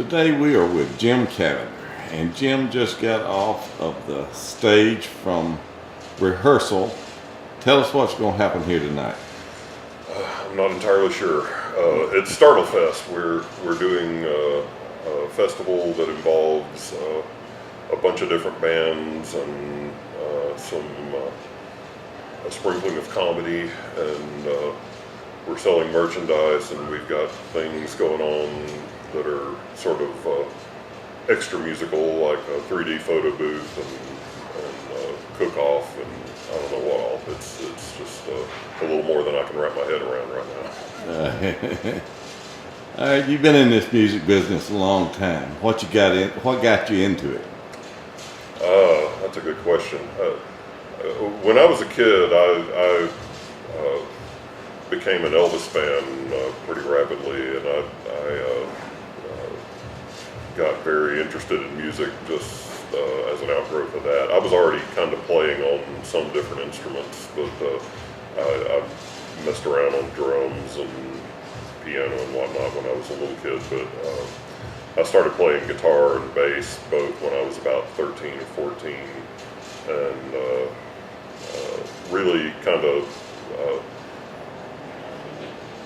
Today we are with Jim Cavender, and Jim just got off of the stage from rehearsal. Tell us what's going to happen here tonight. I'm not entirely sure. It's StartleFest. We're doing a festival that involves a bunch of different bands and a sprinkling of comedy, and we're selling merchandise, and we've got things going on that are sort of extra musical, like a 3D photo booth and cook-off, and I don't know what all. It's just a little more than I can wrap my head around right now. All right, you've been in this music business a long time. What got you into it? That's a good question. When I was a kid, I became an Elvis fan pretty rapidly, and I got very interested in music just as an outgrowth of that. I was already kind of playing on some different instruments, but I messed around on drums and piano and whatnot when I was a little kid. But I started playing guitar and bass both when I was about 13 or 14, and really kind of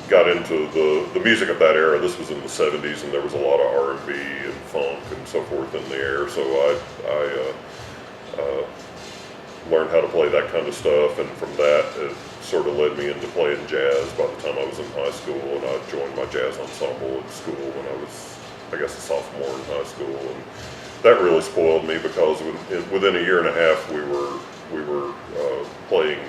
got into the music of that era. This was in the 70s, and there was a lot of R&B and funk and so forth in the air, so I learned how to play that kind of stuff, and from that it sort of led me into playing jazz by the time I was in high school, and I joined my jazz ensemble at school when I was, I guess, a sophomore in high school, and that really spoiled me because within a year and a half we were playing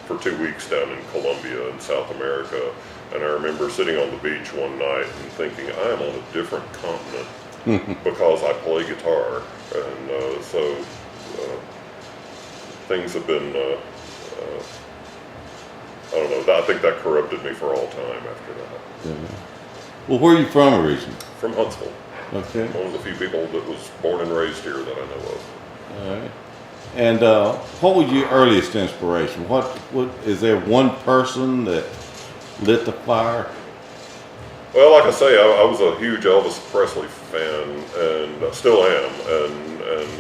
for 2 weeks down in Colombia in South America, and I remember sitting on the beach one night and thinking, I am on a different continent because I play guitar, and so things have been, I don't know, I think that corrupted me for all time after that. Yeah. Well, where are you from originally? From Huntsville. Okay. One of the few people that was born and raised here that I know of. All right. And what was your earliest inspiration? What is there one person that lit the fire? Well, like I say, I was a huge Elvis Presley fan, and I still am, and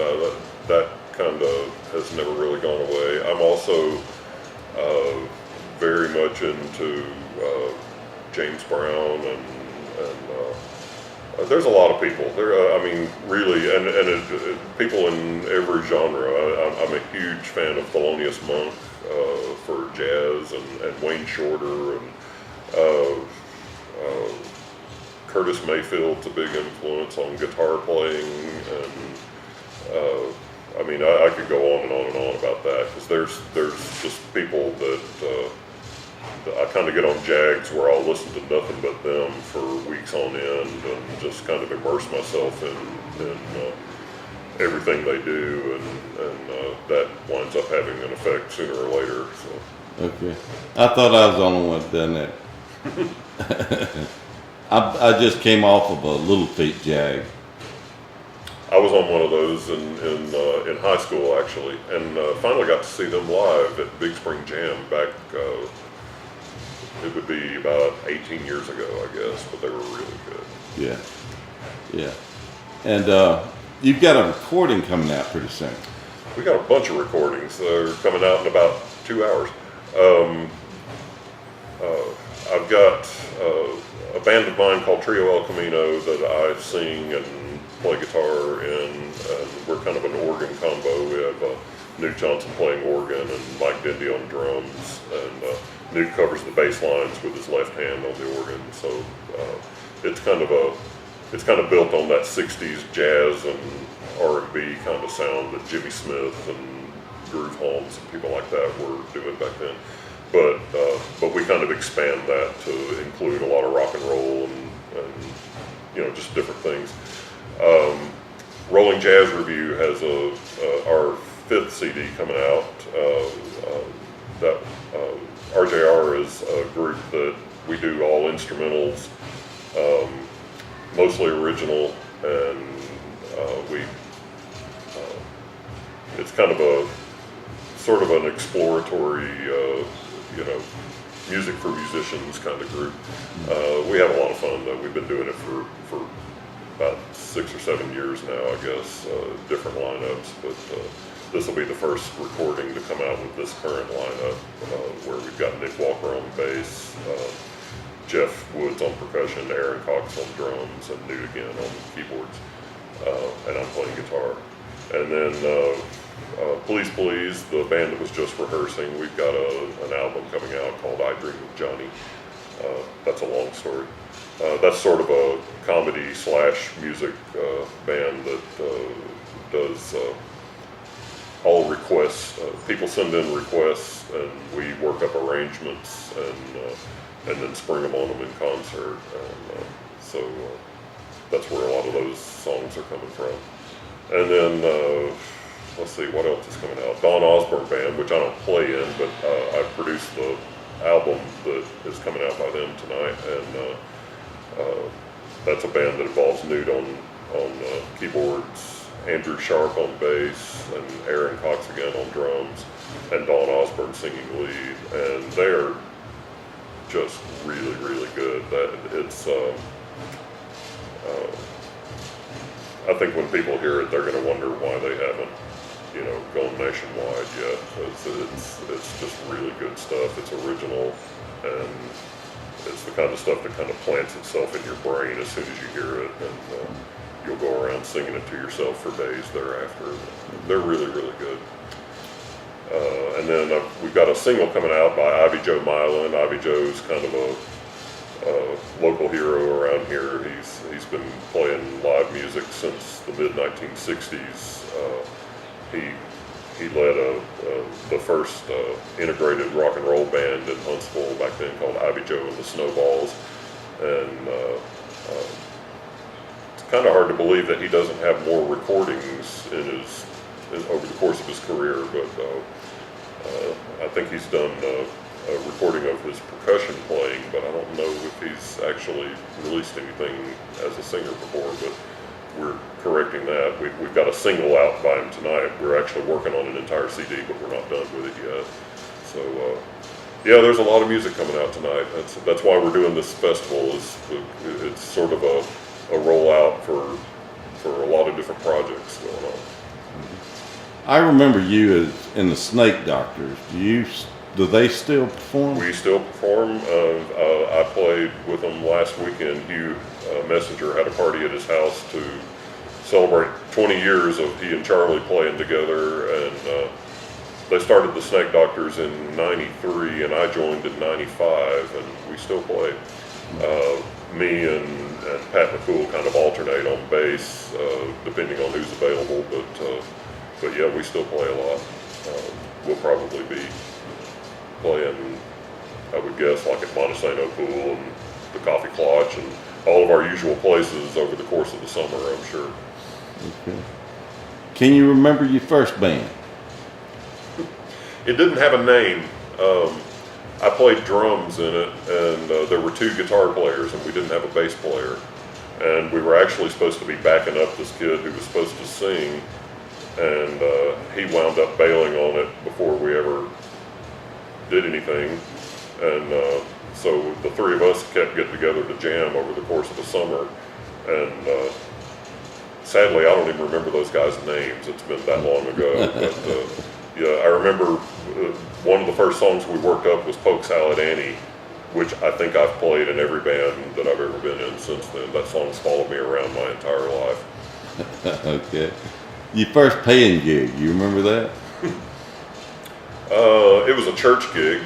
that kind of has never really gone away. I'm also very much into James Brown, and there's a lot of people there. I mean, really, and people in every genre. I'm a huge fan of Thelonious Monk for jazz, and Wayne Shorter, and Curtis Mayfield's a big influence on guitar playing, and I mean, I could go on and on and on about that, because there's just people that I kind of get on jags where I'll listen to nothing but them for weeks on end and just kind of immerse myself in everything they do, and that winds up having an effect sooner or later. So. Okay. I thought I was the only one that done that. I just came off of a Little Feat jag. I was on one of those in high school, actually, and finally got to see them live at Big Spring Jam back, it would be about 18 years ago, I guess, but they were really good. Yeah, yeah. And you've got a recording coming out pretty soon. We got a bunch of recordings that are coming out in about 2 hours. I've got a band of mine called Trio El Camino that I sing and play guitar in, and we're kind of an organ combo. We have Newt Johnson playing organ and Mike Dindy on drums, and Newt covers the bass lines with his left hand on the organ. So it's kind of built on that 60s jazz and R&B kind of sound that Jimmy Smith and Groove Holmes and people like that were doing back then. But we kind of expand that to include a lot of rock and roll and just different things. Rolling Jazz Review has our 5th CD coming out. That RJR is a group that we do all instrumentals, mostly original, and it's kind of a sort of an exploratory, music for musicians kind of group. We have a lot of fun though. We've been doing it for about 6 or 7 years now, I guess, different lineups, but this will be the first recording to come out with this current lineup, where we've got Nick Walker on bass, Jeff Woods on percussion, Aaron Cox on drums, and Newt again on keyboards, and I'm playing guitar. And then Please Please, the band that was just rehearsing, we've got an album coming out called I Dream of Johnny. That's a long story. That's sort of a comedy / music band that does all requests. People send in requests, and we work up arrangements and then spring them on them in concert. And so that's where a lot of those songs are coming from. And then let's see, what else is coming out? Don Osborne Band, which I don't play in, but I produced the album that is coming out by them tonight, and that's a band that involves Newt on keyboards, Andrew Sharp on bass, and Aaron Cox again on drums, and Don Osborne singing lead, and they're just really, really good. I think when people hear it, they're going to wonder why they haven't, gone nationwide yet. It's just really good stuff. It's original, and it's the kind of stuff that kind of plants itself in your brain as soon as you hear it, and you'll go around singing it to yourself for days thereafter. They're really, really good. And then we've got a single coming out by Ivy Joe Milan. Ivy Joe's kind of a local hero around here. He's been playing live music since the mid-1960s. He led the first integrated rock and roll band in Huntsville back then called Ivy Joe and the Snowballs, and it's kind of hard to believe that he doesn't have more recordings over the course of his career, but I think he's done a recording of his percussion playing, but I don't know if he's actually released anything as a singer before, but we're correcting that. We've got a single out by him tonight. We're actually working on an entire CD, but we're not done with it yet. So, yeah, there's a lot of music coming out tonight. That's why we're doing this festival. It's sort of a rollout for a lot of different projects going on. I remember you as in the Snake Doctors. Do they still perform? We still perform. I played with them last weekend. Hugh Messenger had a party at his house to celebrate 20 years of he and Charlie playing together, and they started the Snake Doctors in '93, and I joined in '95, and we still play. Me and Pat McCool kind of alternate on bass, depending on who's available, but yeah, we still play a lot. We'll probably be playing, I would guess, like at Montesano Pool and the Coffee Clutch and all of our usual places over the course of the summer, I'm sure. Okay. Can you remember your first band? It didn't have a name. I played drums in it, and there were 2 guitar players, and we didn't have a bass player. And we were actually supposed to be backing up this kid who was supposed to sing, and he wound up bailing on it before we ever did anything. And so the 3 of us kept getting together to jam over the course of the summer, and sadly I don't even remember those guys' names. It's been that long ago. But yeah, I remember one of the first songs we worked up was Poke Salad Annie, which I think I've played in every band that I've ever been in since then. That song's followed me around my entire life. Okay. Your first paying gig, you remember that? It was a church gig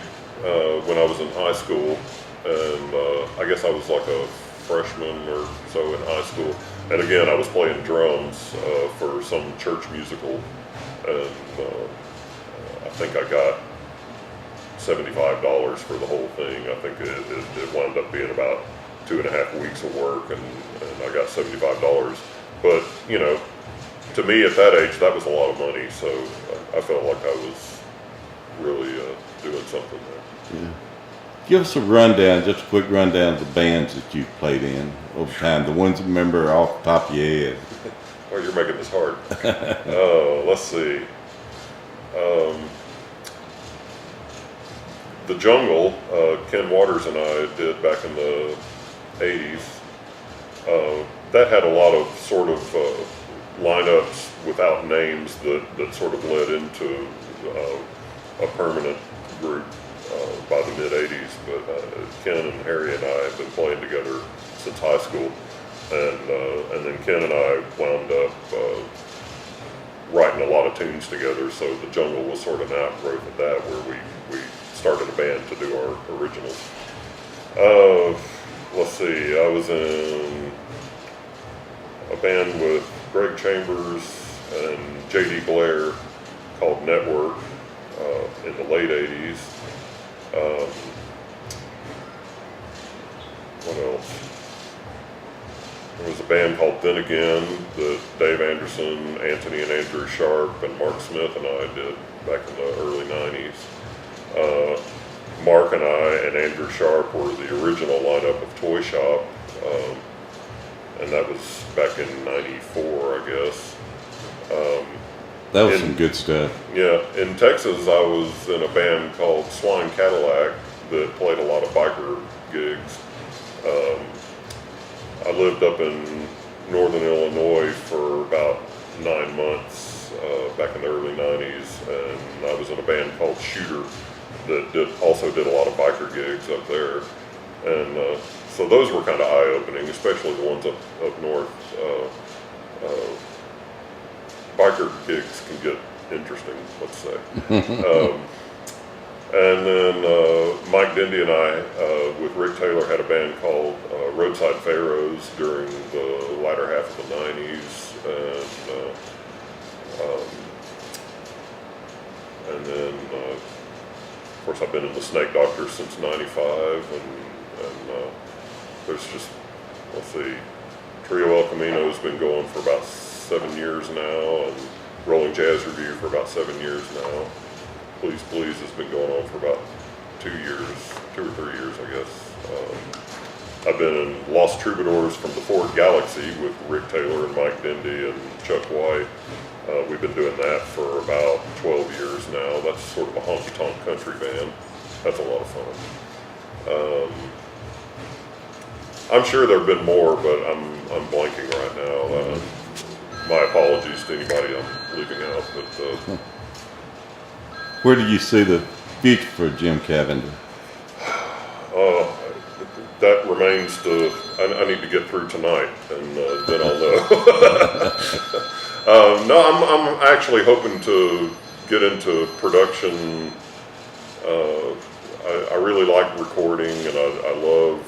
when I was in high school, and I guess I was like a freshman or so in high school. And again, I was playing drums for some church musical, and I think I got $75 for the whole thing. I think it wound up being about 2.5 weeks of work, and I got $75. But, to me at that age, that was a lot of money, so I felt like I was really doing something there. Yeah. Give us a rundown, just a quick rundown of the bands that you've played in over time, the ones you remember off the top of your head. Oh, you're making this hard. Let's see. The Jungle, Ken Waters and I did back in the 80s. that had a lot of sort of lineups without names that sort of led into a permanent group by the mid 80s. But Ken and Harry and I have been playing together since high school, and then Ken and I wound up writing a lot of tunes together. So the Jungle was sort of an outgrowth of that, where we started a band to do our originals. Let's see, I was in a band with Greg Chambers and J.D. Blair called Network in the late 80s. What else? There was a band called Then Again that Dave Anderson, Anthony and Andrew Sharp, and Mark Smith and I did back in the early 90s. Mark and I and Andrew Sharp were the original lineup of Toy Shop, and that was back in '94, I guess. That was some good stuff. Yeah, in Texas, I was in a band called Swine Cadillac that played a lot of biker gigs. I lived up in northern Illinois for about 9 months back in the early 90s, and I was in a band called Shooter that also did a lot of biker gigs up there. And so those were kind of eye-opening, especially the ones up north. Biker gigs can get interesting, let's say. And then Mike Dindy and I, with Rick Taylor, had a band called Roadside Pharaohs during the latter half of the 90s. And then, of course, I've been in the Snake Doctors since '95, and there's just, let's see, Trio El Camino has been going for about 7 years now, and Rolling Jazz Review for about 7 years now. Please Please has been going on for about 2 or 3 years, I guess. I've been in Lost Troubadours from the Ford Galaxy with Rick Taylor and Mike Dindy and Chuck White. We've been doing that for about 12 years now. That's sort of a honky-tonk country band. That's a lot of fun. I'm sure there have been more, but I'm blanking right now. My apologies to anybody I'm leaving out. But where do you see the future for Jim Cavender? That remains to. I need to get through tonight, and then I'll know. No, I'm actually hoping to get into production. I really like recording, and I love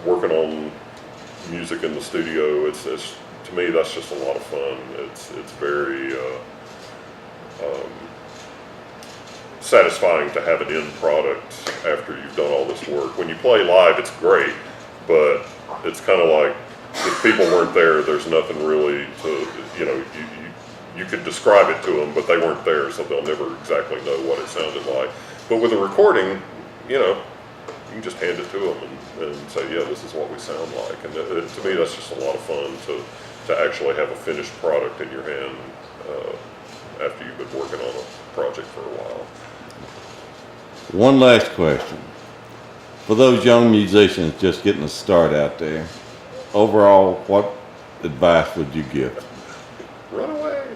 working on music in the studio. It's to me, that's just a lot of fun. It's very satisfying to have an end product after you've done all this work. When you play live, it's great, but it's kind of like if people weren't there, there's nothing really to, you could describe it to them, but they weren't there, so they'll never exactly know what it sounded like. But with a recording, you can just hand it to them and say, yeah, this is what we sound like. And to me, that's just a lot of fun to actually have a finished product in your hand after you've been working on a project for a while. One last question. For those young musicians just getting a start out there, overall, what advice would you give? Run away.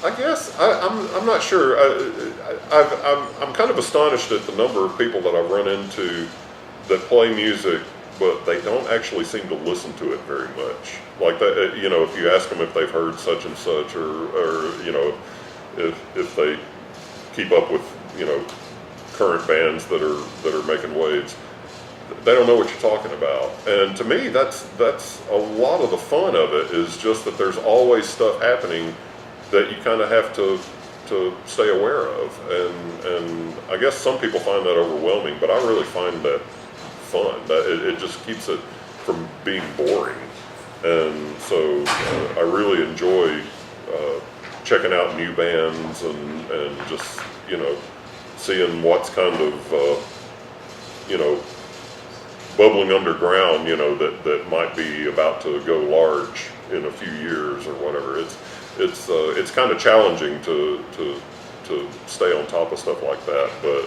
I guess I'm not sure. I'm kind of astonished at the number of people that I've run into that play music, but they don't actually seem to listen to it very much. Like that, if you ask them if they've heard such and such, or if they keep up with current bands that are making waves, they don't know what you're talking about. And to me, that's a lot of the fun of it, is just that there's always stuff happening that you kind of have to stay aware of. And I guess some people find that overwhelming, but I really find that fun. That it just keeps it from being boring. And so I really enjoy checking out new bands and just seeing what's kind of bubbling underground, that might be about to go large in a few years or whatever. It's kind of challenging to to stay on top of stuff like that. But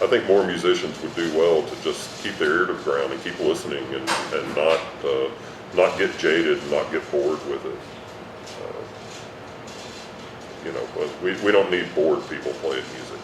I think more musicians would do well to just keep their ear to the ground and keep listening and not get jaded and not get bored with it. But we don't need bored people playing music.